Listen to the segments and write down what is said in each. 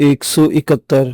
171।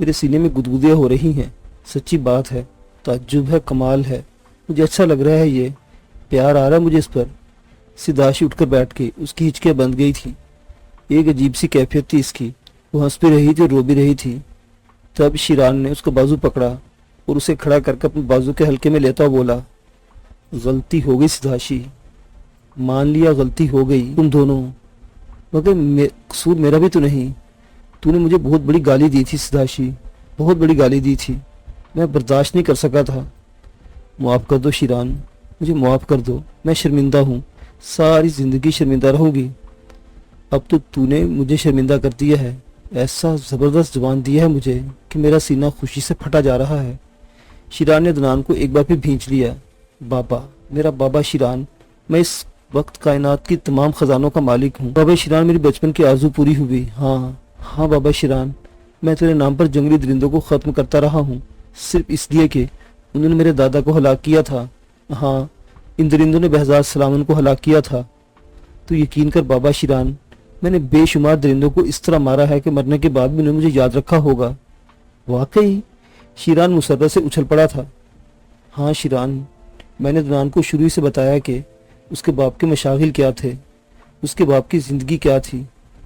میرے سینے میں گدگدیاں ہو رہی ہیں۔ سچی بات ہے، تعجب ہے، کمال ہے، مجھے اچھا لگ رہا ہے، یہ پیار آ رہا ہے مجھے اس پر۔ سداشی اٹھ کر بیٹھ گئی، اس کی ہچکیاں بند گئی تھی۔ ایک عجیب سی کیفیت تھی اس کی، وہ ہنس بھی رہی تھی اور رو بھی رہی تھی۔ تب شیران نے اس کا بازو پکڑا اور اسے کھڑا کر کے اپنے بازو کے ہلکے میں لیتا بولا، غلطی ہو گئی سداشی، مان لیا غلطی ہو گئی تم دونوں، مگر قصور میرا بھی تو نہیں۔ تو نے مجھے بہت بڑی گالی دی تھی سداشی، بہت بڑی گالی دی تھی، میں برداشت نہیں کر سکا تھا۔ معاف کر دو شیران، مجھے معاف کر دو، میں شرمندہ ہوں، ساری زندگی شرمندہ رہوں گی۔ اب تو نے مجھے شرمندہ کر دیا ہے، ایسا زبردست زبان دیا ہے مجھے کہ میرا سینہ خوشی سے پھٹا جا رہا ہے۔ شیران نے عدنان کو ایک بار پھر بھینچ لیا۔ بابا، میرا بابا شیران، میں اس وقت کائنات کی تمام خزانوں کا مالک ہوں۔ بابا شیران، میری بچپن کی آرزو پوری ہوئی۔ ہاں بابا شیران، میں تیرے نام پر جنگلی درندوں کو ختم کرتا رہا ہوں، صرف اس لیے کہ انہوں نے میرے دادا کو ہلاک کیا تھا۔ ہاں، ان درندوں نے بہزاد سلامن کو ہلاک کیا تھا۔ تو یقین کر بابا شیران، میں نے بے شمار درندوں کو اس طرح مارا ہے کہ مرنے کے بعد بھی انہوں نے مجھے یاد رکھا ہوگا۔ واقعی؟ شیران مسرت سے اچھل پڑا تھا۔ ہاں شیران، میں نے عدنان کو شروع سے بتایا کہ اس کے باپ کے مشاغل کیا تھے، اس کے باپ کی زندگی کیا تھی،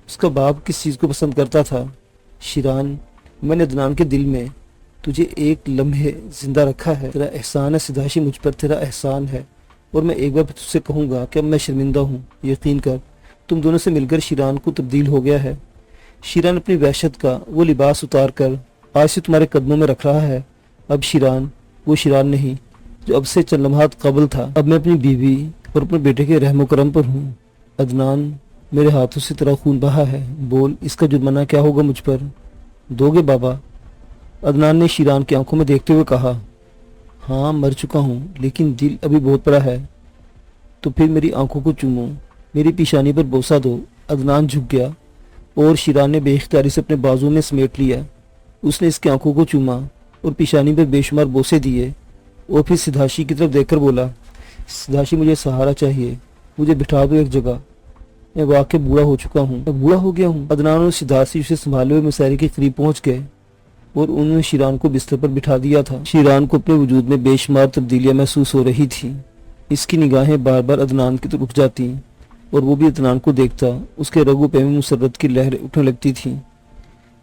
اس کا باپ کس چیز کو پسند کرتا تھا۔ شیران، میں نے عدنان کے دل میں تجھے ایک لمحے زندہ رکھا ہے۔ تیرا احسان ہے سداشی، مجھ پر تیرا احسان ہے، اور میں ایک بار تجھ سے کہوں گا کہ اب میں شرمندہ ہوں۔ یقین کر، تم دونوں سے مل کر شیران کو تبدیل ہو گیا ہے۔ شیران اپنی وحشت کا وہ لباس اتار کر آج سے تمہارے قدموں میں رکھ رہا ہے۔ اب شیران وہ شیران نہیں جو اب سے چند لمحات قبل تھا۔ اب میں اپنی بیوی اور اپنے بیٹے کے رحم و کرم پر ہوں۔ عدنان، میرے ہاتھوں سے تیرا خون بہا ہے، بول اس کا جرمانہ کیا ہوگا مجھ پر؟ دو گے بابا؟ عدنان نے شیران کی آنکھوں میں دیکھتے ہوئے کہا، ہاں مر چکا ہوں لیکن دل ابھی بہت بڑا ہے، تو پھر میری آنکھوں کو چومو، میری پیشانی پر بوسہ دو۔ عدنان جھک گیا اور شیران نے بے اختیاری سے اپنے بازو میں سمیٹ لیا۔ اس نے اس کی آنکھوں کو چوما اور پیشانی پر بے شمار بوسے دیے اور پھر سداشی کی طرف دیکھ کر بولا، سداشی مجھے سہارا چاہیے، مجھے بٹھا دو ایک جگہ، میں واقعی بوڑھا ہو چکا ہوں، میں بوڑھا ہو گیا ہوں۔ عدنان اور سداشی اسے سنبھالے ہوئے مساری کے قریب پہنچ گئے اور انہوں نے شیران کو بستر پر بٹھا دیا تھا۔ شیران کو اپنے وجود میں بے شمار تبدیلیاں محسوس ہو رہی تھیں۔ اس کی نگاہیں بار بار عدنان کی طرف اٹھ جاتی اور وہ بھی عدنان کو دیکھتا، اس کے رگ و پے میں مسرت کی لہریں اٹھنے لگتی تھیں۔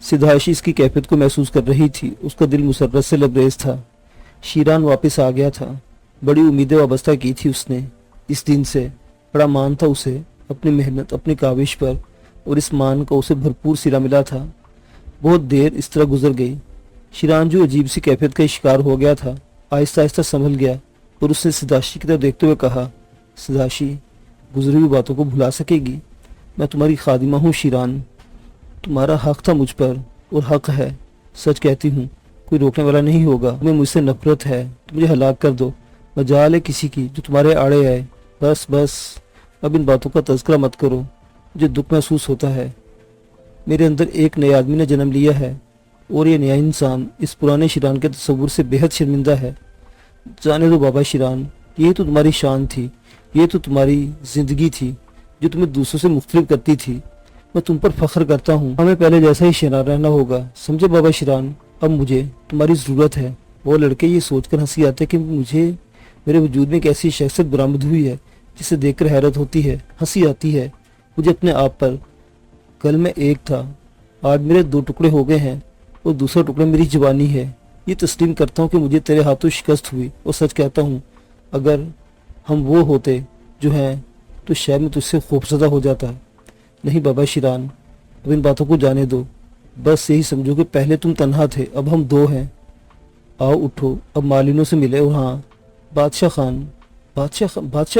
سداشی اس کی کیفیت کو محسوس کر رہی تھی، اس کا دل مسرت سے لبریز تھا۔ شیران واپس آ گیا تھا، بڑی امیدیں وابستہ کی تھی اس نے اس دن سے، بڑا مان تھا اسے اپنی محنت، اپنی کاوش پر، اور اس مان کا اسے بھرپور صلہ ملا تھا۔ بہت دیر اس طرح گزر گئی۔ شیران جو عجیب سی کیفیت کا شکار ہو گیا تھا، آہستہ آہستہ سنبھل گیا اور اس نے سداشی کی طرف دیکھتے ہوئے کہا، سداشی گزری ہوئی باتوں کو بھلا سکے گی؟ میں تمہاری خادمہ ہوں شیران، تمہارا حق تھا مجھ پر اور حق ہے، سچ کہتی ہوں، کوئی روکنے والا نہیں ہوگا۔ تمہیں مجھ سے نفرت ہے تو مجھے ہلاک کر دو، مجال ہے کسی کی جو تمہارے آڑے آئے، بس اب ان باتوں کا تذکرہ مت کرو، مجھے دکھ محسوس ہوتا ہے۔ میرے اندر ایک نئے آدمی نے جنم لیا ہے اور یہ نیا انسان اس پرانے شیران کے تصور سے بہت شرمندہ ہے۔ جانے دو بابا شیران، یہ تو تمہاری شان تھی، یہ تو تمہاری زندگی تھی جو تمہیں دوسروں سے مختلف کرتی تھی۔ میں تم پر فخر کرتا ہوں، ہمیں پہلے جیسا ہی شیران رہنا ہوگا، سمجھے بابا شیران؟ اب مجھے تمہاری ضرورت ہے۔ وہ لڑکے یہ سوچ کر ہنسی آتے کہ میرے وجود میں ایک ایسی شخصیت برآمد ہوئی ہے جسے دیکھ کر حیرت ہوتی ہے، ہنسی آتی ہے مجھے اپنے آپ پر۔ کل میں ایک تھا، آج میرے دو ٹکڑے ہو گئے ہیں اور دوسرا ٹکڑا میری جوانی ہے۔ یہ تسلیم کرتا ہوں کہ مجھے تیرے ہاتھوں شکست ہوئی، اور سچ کہتا ہوں اگر ہم وہ ہوتے جو ہیں تو شاید میں تجھ سے خوفزدہ ہو جاتا۔ نہیں بابا شیران، اب ان باتوں کو جانے دو، بس یہی سمجھو کہ پہلے تم تنہا تھے، اب ہم دو ہیں۔ آؤ اٹھو، اب مالینوں سے ملے، اور ہاں بادشاہ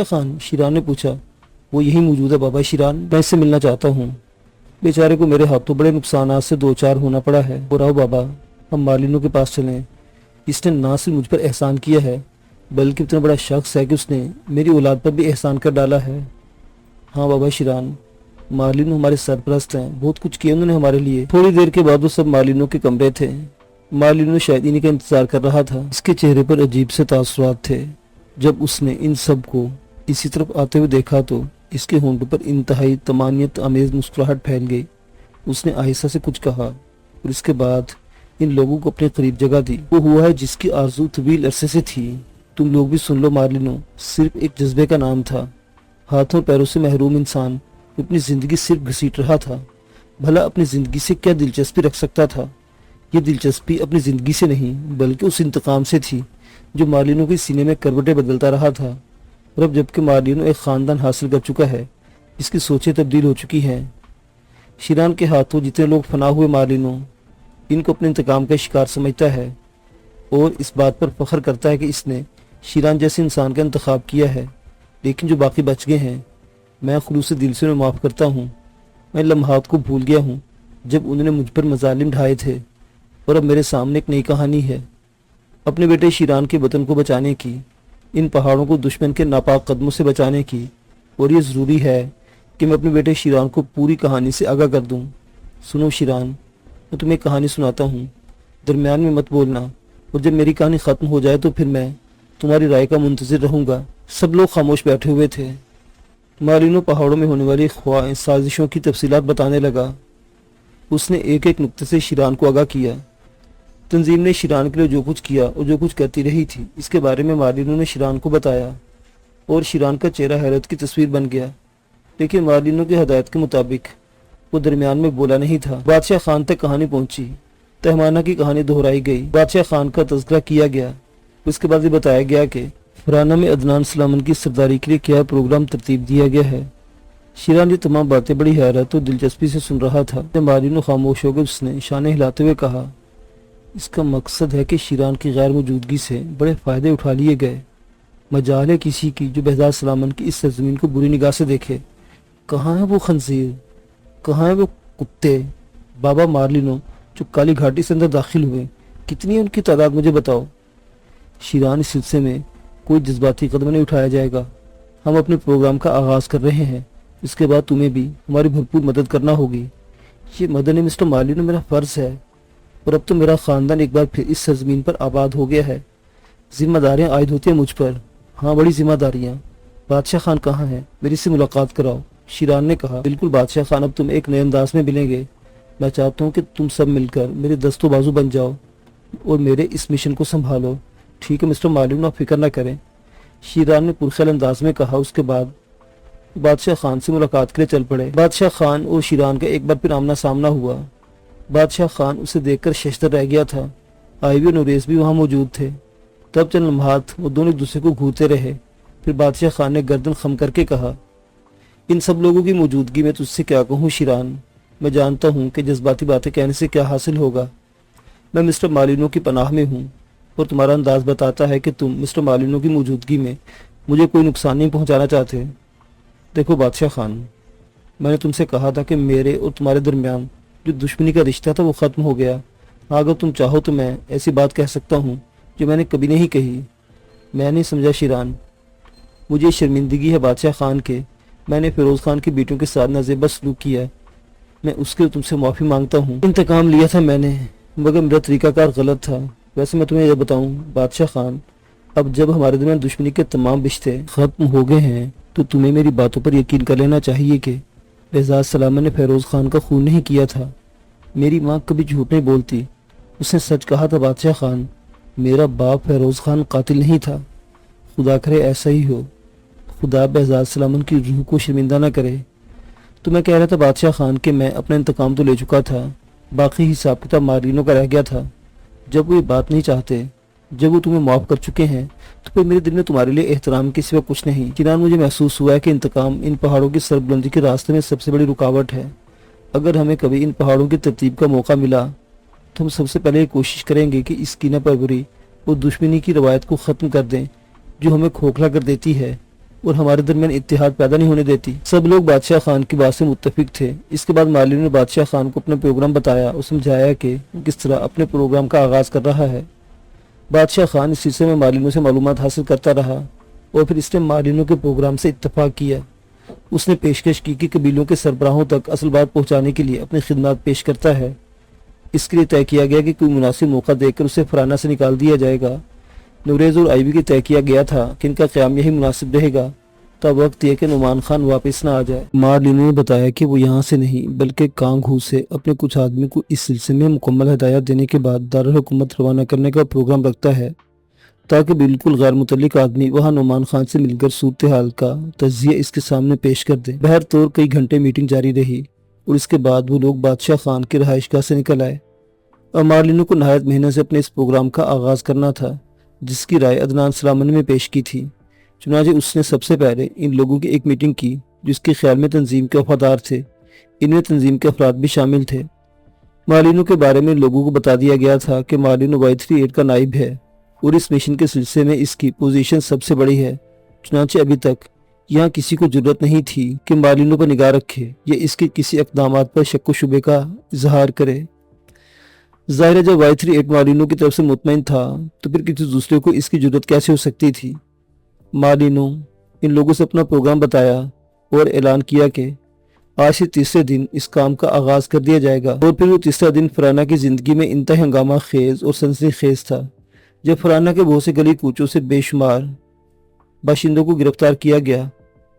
خان شیران نے پوچھا، وہ یہی موجود ہے بابا شیران؟ میں اس سے ملنا چاہتا ہوں، بیچارے کو میرے ہاتھوں بڑے نقصانات سے دو چار ہونا پڑا ہے۔ اور آؤ بابا، ہم مالینوں کے پاس چلیں، اس نے نہ صرف مجھ پر احسان کیا ہے بلکہ اتنا بڑا شخص ہے کہ اس نے میری اولاد پر بھی احسان کر ڈالا ہے۔ ہاں بابا شیران، مالینوں ہمارے سرپرست ہیں، بہت کچھ کیا انہوں نے ہمارے لیے۔ تھوڑی دیر کے بعد وہ سب مالینوں کے کمرے تھے۔ مالینوں شاید انہی کا انتظار کر رہا تھا۔ اس کے چہرے پر عجیب سے تاثرات تھے۔ جب اس نے ان سب کو اسی طرف آتے ہوئے دیکھا تو اس کے ہونٹوں پر انتہائی طمانینت آمیز مسکراہٹ پھیل گئی۔ اس نے آہستہ سے کچھ کہا اور اس کے بعد ان لوگوں کو اپنے قریب جگہ دی۔ وہ ہوا ہے جس کی آرزو طویل عرصے سے تھی۔ تم لوگ بھی سن لو مارلینو، صرف ایک جذبے کا نام تھا۔ ہاتھوں پیروں سے محروم انسان اپنی زندگی صرف گھسیٹ رہا تھا۔ بھلا اپنی زندگی سے کیا دلچسپی رکھ سکتا تھا؟ یہ دلچسپی اپنی زندگی سے نہیں بلکہ اس انتقام سے تھی جو مارلینو کے سینے میں کروٹیں بدلتا رہا تھا۔ اور اب جبکہ مارلینو ایک خاندان حاصل کر چکا ہے، اس کی سوچیں تبدیل ہو چکی ہیں۔ شیران کے ہاتھوں جتنے لوگ فنا ہوئے مارلینو ان کو اپنے انتقام کا شکار سمجھتا ہے اور اس بات پر فخر کرتا ہے کہ اس نے شیران جیسے انسان کا انتخاب کیا ہے۔ لیکن جو باقی بچ گئے ہیں، میں خلوص دل سے انہیں معاف کرتا ہوں۔ میں لمحات کو بھول گیا ہوں جب انہوں نے مجھ پر مظالم ڈھائے تھے، اور اب میرے سامنے ایک نئی کہانی ہے اپنے بیٹے شیران کے وطن کو بچانے کی، ان پہاڑوں کو دشمن کے ناپاک قدموں سے بچانے کی، اور یہ ضروری ہے کہ میں اپنے بیٹے شیران کو پوری کہانی سے آگاہ کر دوں۔ سنو شیران، میں تمہیں ایک کہانی سناتا ہوں، درمیان میں مت بولنا، اور جب میری کہانی ختم ہو جائے تو پھر میں تمہاری رائے کا منتظر رہوں گا۔ سب لوگ خاموش بیٹھے ہوئے تھے۔ مارلینو پہاڑوں میں ہونے والی سازشوں کی تفصیلات بتانے لگا۔ اس نے ایک ایک نقطے سے شیران کو آگاہ کیا۔ تنظیم نے شیران کے لیے جو کچھ کیا اور جو کچھ کرتی رہی تھی، اس کے بارے میں مارلینو نے شیران کو بتایا، اور شیران کا چہرہ حیرت کی تصویر بن گیا۔ لیکن مارلینو کی ہدایت کے مطابق وہ درمیان میں بولا نہیں تھا۔ بادشاہ خان تک کہانی پہنچی، تہمانہ کی کہانی دہرائی گئی، بادشاہ خان کا تذکرہ کیا گیا۔ اس کے بعد یہ بتایا گیا کہ فرانہ میں عدنان سلیمان کی سرداری کے لیے کیا پروگرام ترتیب دیا گیا ہے۔ شیران یہ تمام باتیں بڑی حیرت اور دلچسپی سے سن رہا تھا۔ جب مارلینو خاموش ہو گئے، اس نے شانے ہلاتے ہوئے کہا، اس کا مقصد ہے کہ شیران کی غیر موجودگی سے بڑے فائدے اٹھا لیے گئے۔ مجال ہے کسی کی جو بہزاد سلیمان کی اس سرزمین کو بری نگاہ سے دیکھے۔ کہاں ہے وہ خنزیر؟ کہاں ہے وہ کتے؟ بابا مارلینو جو کالی گھاٹی سے اندر داخل ہوئے، کتنی ہے ان کی تعداد مجھے بتاؤ۔ شیران، اس سلسلے میں کوئی جذباتی قدم نہیں اٹھایا جائے گا۔ ہم اپنے پروگرام کا آغاز کر رہے ہیں، اس کے بعد تمہیں بھی ہماری بھرپور مدد کرنا ہوگی۔ یہ مدد ہے مسٹر مارلینو، میرا فرض ہے، اور اب تو میرا خاندان ایک بار پھر اس سرزمین پر آباد ہو گیا ہے۔ ذمہ داریاں عائد ہوتی ہیں مجھ پر، ہاں بڑی ذمہ داریاں۔ بادشاہ خان کہاں ہیں؟ میری سے ملاقات کراؤ۔ شیران نے کہا، بالکل بادشاہ خان، اب تم ایک نئے انداز میں ملیں گے۔ میں چاہتا ہوں کہ تم سب مل کر میرے دست و بازو بن جاؤ اور میرے اس مشن کو سنبھالو۔ ٹھیک ہے مسٹر مارلینو، آپ فکر نہ کریں، شیران نے پرخیال انداز میں کہا۔ اس کے بعد بادشاہ خان سے ملاقات کے لیے چل پڑے۔ بادشاہ خان اور شیران کا ایک بار پھر آمنا سامنا ہوا۔ بادشاہ خان اسے دیکھ کر ششدر رہ گیا تھا۔ آئیوی اور نوریز بھی وہاں موجود تھے۔ تب چند لمحات وہ دونوں ایک دوسرے کو گھورتے رہے، پھر بادشاہ خان نے گردن خم کر کے کہا، ان سب لوگوں کی موجودگی میں تجھ سے کیا کہوں شیران؟ میں جانتا ہوں کہ جذباتی باتیں کہنے سے کیا حاصل ہوگا۔ میں مسٹر مارلینو کی پناہ میں ہوں، اور تمہارا انداز بتاتا ہے کہ تم مسٹر مارلینو کی موجودگی میں مجھے کوئی نقصان نہیں پہنچانا چاہتے۔ دیکھو بادشاہ خان، میں نے تم سے کہا تھا کہ میرے اور تمہارے درمیان جو دشمنی کا رشتہ تھا وہ ختم ہو گیا۔ اگر تم چاہو تو میں ایسی بات کہہ سکتا ہوں جو میں نے کبھی نہیں کہی۔ میں نہیں سمجھا شیران، مجھے شرمندگی ہے بادشاہ خان کے میں نے فیروز خان کی بیٹوں کے ساتھ نازیبہ سلوک کیا ہے۔ میں اس کے تم سے معافی مانگتا ہوں۔ انتقام لیا تھا میں نے، مگر میرا طریقہ کار غلط تھا۔ ویسے میں تمہیں یہ بتاؤں بادشاہ خان، اب جب ہمارے درمیان دشمنی کے تمام رشتے ختم ہو گئے ہیں تو تمہیں میری باتوں پر یقین کر لینا چاہیے کہ بہزاد سلیمان نے فیروز خان کا خون نہیں کیا تھا۔ میری ماں کبھی جھوٹ نہیں بولتی، اس نے سچ کہا تھا بادشاہ خان، میرا باپ فیروز خان قاتل نہیں تھا۔ خدا کرے ایسا ہی ہو، خدا بہزاد سلیمان کی روح کو شرمندہ نہ کرے۔ تو میں کہہ رہا تھا بادشاہ خان کہ میں اپنا انتقام تو لے چکا تھا، باقی حساب کتاب مارلینو کا رہ گیا تھا۔ جب وہ یہ بات نہیں چاہتے، جب وہ تمہیں معاف کر چکے ہیں، تو پھر میرے دل میں تمہارے لیے احترام کے سوا کچھ نہیں۔ شیران، مجھے محسوس ہوا ہے کہ انتقام ان پہاڑوں کی سربلندی کے راستے میں سب سے بڑی رکاوٹ ہے۔ اگر ہمیں کبھی ان پہاڑوں کی ترتیب کا موقع ملا تو ہم سب سے پہلے یہ کوشش کریں گے کہ اس کینہ پروری اور دشمنی کی روایت کو ختم کر دیں جو ہمیں کھوکھلا کر دیتی ہے اور ہمارے درمیان اتحاد پیدا نہیں ہونے دیتی۔ سب لوگ بادشاہ خان کی بات سے متفق تھے۔ اس کے بعد مارلینو نے بادشاہ خان کو اپنا پروگرام بتایا اور سمجھایا کہ وہ کس طرح اپنے پروگرام کا آغاز کر رہا ہے۔ بادشاہ خان اس سلسلے میں مارلینو سے معلومات حاصل کرتا رہا اور پھر اس نے مارلینو کے پروگرام سے اتفاق کیا۔ اس نے پیشکش کی کہ قبیلوں کے سربراہوں تک اصل بات پہنچانے کے لیے اپنی خدمات پیش کرتا ہے۔ اس کے لیے طے کیا گیا کہ کوئی مناسب موقع دیکھ کر اسے فرانہ سے نکال دیا جائے گا۔ نوریز اور آئیوی کی طے کیا گیا تھا کہ ان کا قیام یہی مناسب رہے گا۔ تب وقت یہ کہ نعمان خان واپس نہ آ جائے۔ مارلینو نے بتایا کہ وہ یہاں سے نہیں بلکہ کانگ ہو سے اپنے کچھ آدمی کو اس سلسلے میں مکمل ہدایات دینے کے بعد دارالحکومت روانہ کرنے کا پروگرام رکھتا ہے تاکہ بالکل غیر متعلق آدمی وہاں نعمان خان سے مل کر صورتحال کا تجزیہ اس کے سامنے پیش کر دے۔ بہر طور کئی گھنٹے میٹنگ جاری رہی اور اس کے بعد وہ لوگ بادشاہ خان کی رہائش گاہ سے نکل آئے اور مارلینو کو نہایت محنت سے اپنے اس پروگرام کا آغاز کرنا تھا جس کی رائے عدنان سلیمان نے پیش کی تھی۔ چنانچہ اس نے سب سے پہلے ان لوگوں کی ایک میٹنگ کی جس کے خیال میں تنظیم کے وفادار تھے، ان میں تنظیم کے افراد بھی شامل تھے۔ مارلینو کے بارے میں لوگوں کو بتا دیا گیا تھا کہ مارلینو Y38 کا نائب ہے اور اس مشن کے سلسلے میں اس کی پوزیشن سب سے بڑی ہے۔ چنانچہ ابھی تک یہاں کسی کو ضرورت نہیں تھی کہ مارلینو پر نگاہ رکھے یا اس کے کسی اقدامات پر شک و شبے کا اظہار کرے۔ ظاہر ہے جب Y38 مارلینو کی طرف سے مطمئن تھا تو پھر کسی دوسرے کو اس کی ضرورت کیسے ہو سکتی تھی۔ مارلینو ان لوگوں سے اپنا پروگرام بتایا اور اعلان کیا کہ آج سے تیسرے دن اس کام کا آغاز کر دیا جائے گا، اور پھر وہ تیسرا دن فرانہ کی زندگی میں انتہائی ہنگامہ خیز اور سنسنی خیز تھا جب فرانہ کے بہت سے گلی کوچوں سے بے شمار باشندوں کو گرفتار کیا گیا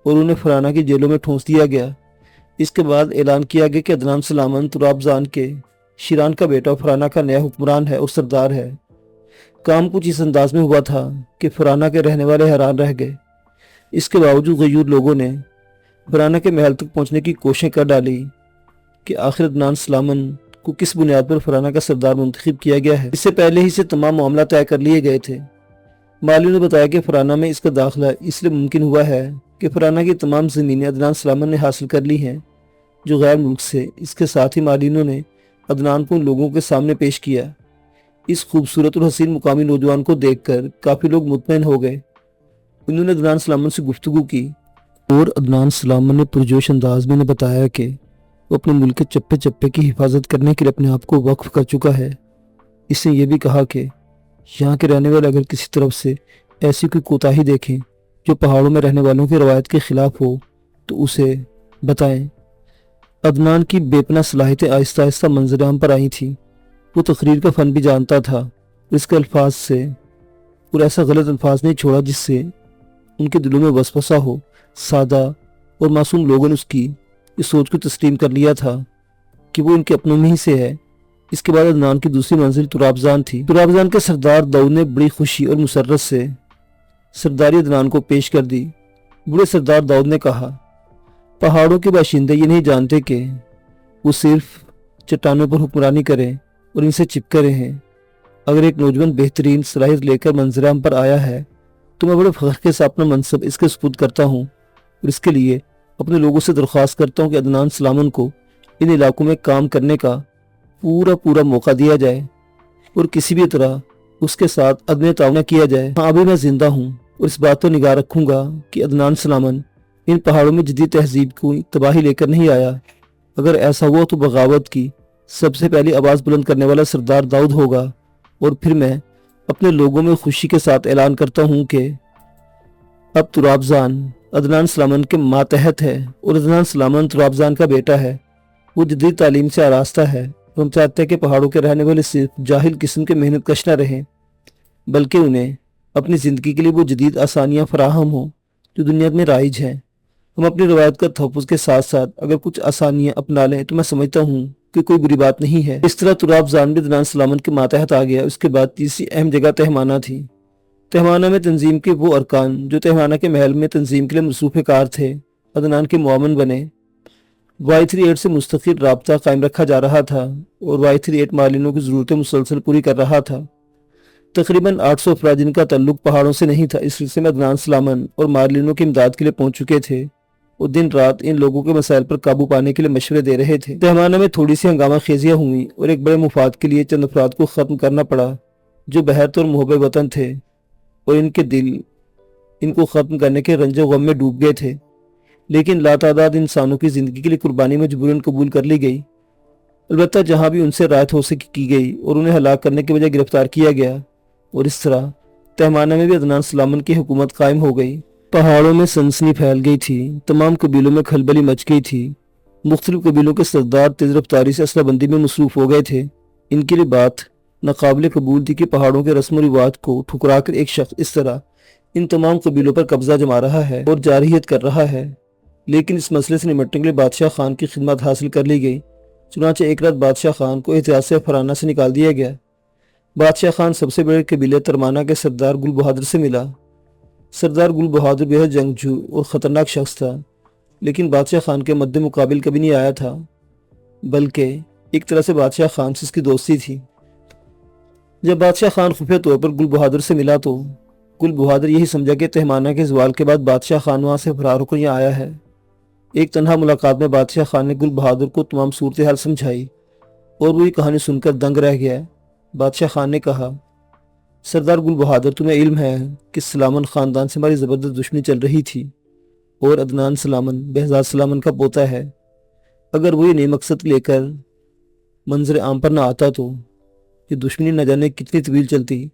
اور انہیں فرانہ کی جیلوں میں ٹھونس دیا گیا۔ اس کے بعد اعلان کیا گیا کہ عدنان سلیمان ترابزان کے شیران کا بیٹا فرانہ کا نیا حکمران ہے اور سردار ہے۔ کام کچھ اس انداز میں ہوا تھا کہ فرانہ کے رہنے والے حیران رہ گئے۔ اس کے باوجود غیور لوگوں نے فرانہ کے محل تک پہنچنے کی کوششیں کر ڈالی کہ آخر عدنان سلیمان کو کس بنیاد پر فرانہ کا سردار منتخب کیا گیا ہے۔ اس سے پہلے ہی سے تمام معاملات طے کر لیے گئے تھے۔ مارلینو نے بتایا کہ فرانہ میں اس کا داخلہ اس لیے ممکن ہوا ہے کہ فرانہ کی تمام زمینیں عدنان سلیمان نے حاصل کر لی ہیں جو غیر ملک سے۔ اس کے ساتھ ہی مارلینو نے عدنان کو ان لوگوں کے سامنے پیش کیا۔ اس خوبصورت اور حسین مقامی نوجوان کو دیکھ کر کافی لوگ مطمئن ہو گئے۔ انہوں نے عدنان سلیمان سے گفتگو کی اور عدنان سلیمان نے پرجوش انداز میں بتایا کہ وہ اپنے ملک کے چپے چپے کی حفاظت کرنے کے لیے اپنے آپ کو وقف کر چکا ہے۔ اس نے یہ بھی کہا کہ یہاں کے رہنے والے اگر کسی طرف سے ایسی کوئی کوتاہی دیکھیں جو پہاڑوں میں رہنے والوں کی روایت کے خلاف ہو تو اسے بتائیں۔ عدنان کی بے پناہ صلاحیتیں آہستہ آہستہ منظر عام پر آئی تھیں۔ وہ تقریر کا فن بھی جانتا تھا اور اس کے الفاظ سے اور ایسا غلط الفاظ نہیں چھوڑا جس سے ان کے دلوں میں وسوسہ ہو۔ سادہ اور معصوم لوگوں نے اس کی اس سوچ کو تسلیم کر لیا تھا کہ وہ ان کے اپنوں میں ہی سے ہے۔ اس کے بعد عدنان کی دوسری منزل ترابزان تھی۔ ترابزان کے سردار داؤد نے بڑی خوشی اور مسرت سے سرداری عدنان کو پیش کر دی۔ بڑے سردار داؤد نے کہا، پہاڑوں کے باشندے یہ نہیں جانتے کہ وہ صرف چٹانوں پر حکمرانی کریں اور ان سے چپکے رہیں۔ اگر ایک نوجوان بہترین صلاحیت لے کر منظر عام پر آیا ہے تو میں بڑے فخر کے ساتھ اپنا منصب اس کے سپرد کرتا ہوں اور اس کے لیے اپنے لوگوں سے درخواست کرتا ہوں کہ عدنان سلیمان کو ان علاقوں میں کام کرنے کا پورا موقع دیا جائے اور کسی بھی طرح اس کے ساتھ عدم تعاون نہ کیا جائے۔ ہاں ابھی میں زندہ ہوں اور اس بات پر نگاہ رکھوں گا کہ عدنان سلیمان ان پہاڑوں میں جدید تہذیب کو تباہی لے کر نہیں آیا۔ اگر ایسا ہوا تو بغاوت کی سب سے پہلی آواز بلند کرنے والا سردار داؤد ہوگا، اور پھر میں اپنے لوگوں میں خوشی کے ساتھ اعلان کرتا ہوں کہ اب ترابزان عدنان سلیمان کے ماتحت ہے اور عدنان سلیمان ترابزان کا بیٹا ہے۔ وہ جدید تعلیم سے آراستہ ہے۔ ہم چاہتے ہیں کہ پہاڑوں کے رہنے والے صرف جاہل قسم کے محنت کش نہ رہیں بلکہ انہیں اپنی زندگی کے لیے وہ جدید آسانیاں فراہم ہوں جو دنیا میں رائج ہیں۔ ہم اپنی روایت کا تحفظ کے ساتھ ساتھ اگر کچھ آسانیاں اپنا لیں تو میں سمجھتا ہوں کہ کوئی بری بات نہیں ہے۔ اس طرح ترابزان بھی عدنان سلیمان کے ماتحت آ گیا۔ اس کے بعد تیسری اہم جگہ تہمانہ تھی۔ تہمانہ میں تنظیم کے وہ ارکان جو تہمانہ کے محل میں تنظیم کے لیے مصروف کار تھے عدنان کے معاون بنے۔ Y38 سے مستقل رابطہ قائم رکھا جا رہا تھا اور Y38 مارلینو کی ضرورتیں مسلسل پوری کر رہا تھا۔ تقریباً 800 افراد جن کا تعلق پہاڑوں سے نہیں تھا اس سلسلے میں عدنان سلیمان اور مارلینو کی امداد کے لیے پہنچ چکے تھے اور دن رات ان لوگوں کے مسائل پر قابو پانے کے لیے مشورے دے رہے تھے۔ تہمانہ میں تھوڑی سی ہنگامہ خیزیاں ہوئیں اور ایک بڑے مفاد کے لیے چند افراد کو ختم کرنا پڑا جو بہرط اور محب وطن تھے اور ان کے دل ان کو ختم کرنے کے رنج و غم میں ڈوب گئے تھے، لیکن لاتعداد انسانوں کی زندگی کے لیے قربانی مجبوراً قبول کر لی گئی۔ البتہ جہاں بھی ان سے رعایت ہو سکی کی گئی اور انہیں ہلاک کرنے کے بجائے گرفتار کیا گیا، اور اس طرح تہمانہ میں بھی عدنان سلیمان کی حکومت قائم ہو گئی۔ پہاڑوں میں سنسنی پھیل گئی تھی، تمام قبیلوں میں کھلبلی مچ گئی تھی۔ مختلف قبیلوں کے سردار تیز رفتاری سے اسلحہ بندی میں مصروف ہو گئے تھے۔ ان کے لیے بات ناقابل قبول تھی کہ پہاڑوں کے رسم و رواج کو ٹھکرا کر ایک شخص اس طرح ان تمام قبیلوں پر قبضہ جما رہا ہے اور جارحیت کر رہا ہے، لیکن اس مسئلے سے نمٹنے کے لیے بادشاہ خان کی خدمات حاصل کر لی گئی۔ چنانچہ ایک رات بادشاہ خان کو احتیاط سے فرانہ سے نکال دیا گیا۔ بادشاہ خان سب سے بڑے قبیلے ترمانہ کے سردار گل بہادر سے ملا۔ سردار گل بہادر بے حد جنگجو اور خطرناک شخص تھا، لیکن بادشاہ خان کے مد مقابل کبھی نہیں آیا تھا، بلکہ ایک طرح سے بادشاہ خان سے اس کی دوستی تھی۔ جب بادشاہ خان خفیہ طور پر گل بہادر سے ملا تو گل بہادر یہی سمجھا کہ تہمانہ کے زوال کے بعد بادشاہ خان وہاں سے فرار ہو کر یہاں آیا ہے۔ ایک تنہا ملاقات میں بادشاہ خان نے گل بہادر کو تمام صورتحال سمجھائی اور وہ یہ کہانی سن کر دنگ رہ گیا۔ بادشاہ خان نے کہا، سردار گل بہادر، تمہیں علم ہے کہ سلامن خاندان سے ہماری زبردست دشمنی چل رہی تھی اور عدنان سلامن بہزاد سلامن کا پوتا ہے۔ اگر وہ یہ نئے مقصد لے کر منظر عام پر نہ آتا تو یہ دشمنی نہ جانے کتنی طویل چلتی،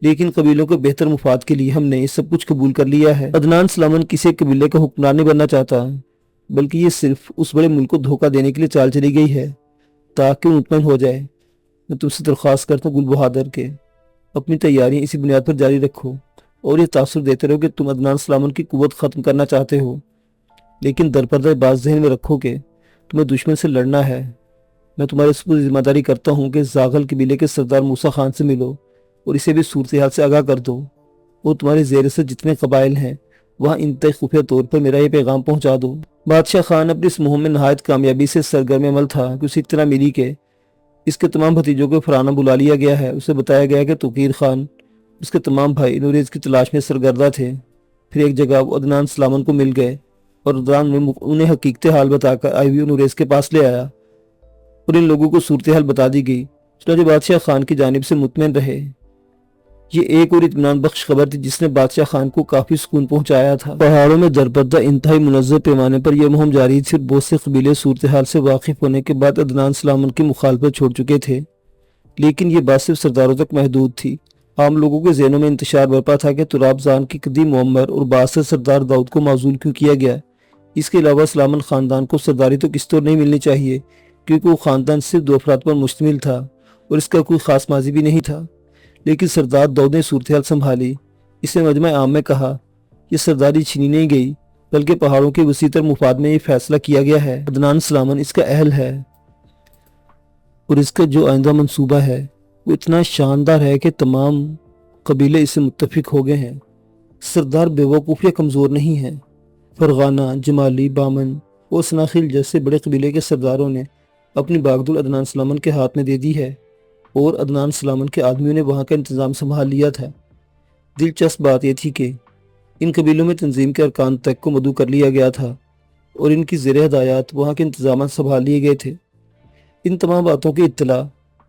لیکن قبیلوں کے بہتر مفاد کے لیے ہم نے یہ سب کچھ قبول کر لیا ہے۔ عدنان سلامن کسی قبیلے کا حکمران نہیں بننا چاہتا، بلکہ یہ صرف اس بڑے ملک کو دھوکہ دینے کے لیے چال چلی گئی ہے تاکہ وہ مطمئن ہو جائے۔ میں تم سے درخواست کرتا ہوں گل بہادر کے اپنی تیاریاں اسی بنیاد پر جاری رکھو اور یہ تاثر دیتے رہو کہ تم عدنان سلامن کی قوت ختم کرنا چاہتے ہو، لیکن درپردہ بات ذہن میں رکھو کہ تمہیں دشمن سے لڑنا ہے۔ میں تمہارے سپرد ذمہ داری کرتا ہوں کہ زاغل قبیلے کے سردار موسیٰ خان سے ملو اور اسے بھی صورتحال سے آگاہ کر دو، اور تمہارے زیر سے جتنے قبائل ہیں وہاں انتہائی خفیہ طور پر میرا یہ پیغام پہنچا دو۔ بادشاہ خان اپنی اس مہم میں نہایت کامیابی سے سرگرم عمل تھا کہ اسے اطلاع ملی کہ اس کے تمام بھتیجوں کو فرانہ بلا لیا گیا ہے۔ اسے بتایا گیا کہ توقیر خان اس کے تمام بھائی نوریز کی تلاش میں سرگردہ تھے۔ پھر ایک جگہ وہ عدنان سلامن کو مل گئے اور عدنان نے انہیں حقیقت حال بتا کر آئی ہوئی نوریز کے پاس لے آیا اور ان لوگوں کو صورتحال بتا دی گئی۔ چنانچہ بادشاہ خان کی جانب سے مطمئن رہے۔ یہ ایک اور اطمینان بخش خبر تھی جس نے بادشاہ خان کو کافی سکون پہنچایا تھا۔ پہاڑوں میں درپردہ انتہائی منظم پیمانے پر یہ مہم جاری تھی اور بہت سے قبیلے صورتحال سے واقف ہونے کے بعد عدنان سلامن کی مخالفت چھوڑ چکے تھے، لیکن یہ بات صرف سرداروں تک محدود تھی۔ عام لوگوں کے ذہنوں میں انتشار برپا تھا کہ تراب زان کی قدیم معمر اور بااثر سردار داؤد کو معزول کیوں کیا گیا۔ اس کے علاوہ سلامن خاندان کو سرداری تو کس طور نہیں ملنی چاہیے، کیونکہ وہ خاندان صرف 2 افراد پر مشتمل تھا اور اس کا کوئی خاص ماضی بھی نہیں تھا۔ لیکن سردار داؤد نے صورتحال سنبھالی۔ اس نے مجمع عام میں کہا، یہ سرداری چھینی نہیں گئی، بلکہ پہاڑوں کے وسیع تر مفاد میں یہ فیصلہ کیا گیا ہے۔ عدنان سلامن اس کا اہل ہے اور اس کا جو آئندہ منصوبہ ہے وہ اتنا شاندار ہے کہ تمام قبیلے اس سے متفق ہو گئے ہیں۔ سردار بے وقوف یا کمزور نہیں ہیں۔ فرغانہ، جمالی، بامن اور سناخیل جیسے بڑے قبیلے کے سرداروں نے اپنی باگدل عدنان سلامن کے ہاتھ میں دے دی ہے اور عدنان سلامن کے آدمیوں نے وہاں کا انتظام سنبھال لیا تھا۔ دلچسپ بات یہ تھی کہ ان قبیلوں میں تنظیم کے ارکان تک کو مدعو کر لیا گیا تھا اور ان کی زیر ہدایات وہاں کے انتظامات سنبھال لیے گئے تھے۔ ان تمام باتوں کی اطلاع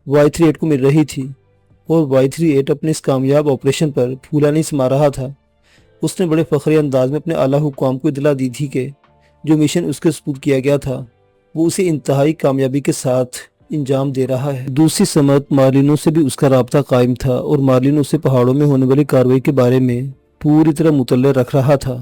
Y38 کو مل رہی تھی اور Y38 اپنے اس کامیاب آپریشن پر پھولا نہیں سما رہا تھا۔ اس نے بڑے فخری انداز میں اپنے اعلیٰ حکام کو اطلاع دی تھی کہ جو مشن اس کے سپرد کیا گیا تھا وہ اسے انتہائی کامیابی کے ساتھ انجام دے رہا ہے۔ دوسری سمت مارلینوں سے بھی اس کا رابطہ قائم تھا اور مارلین اسے پہاڑوں میں ہونے والی کارروائی کے بارے میں پوری طرح مطلع رکھ رہا تھا۔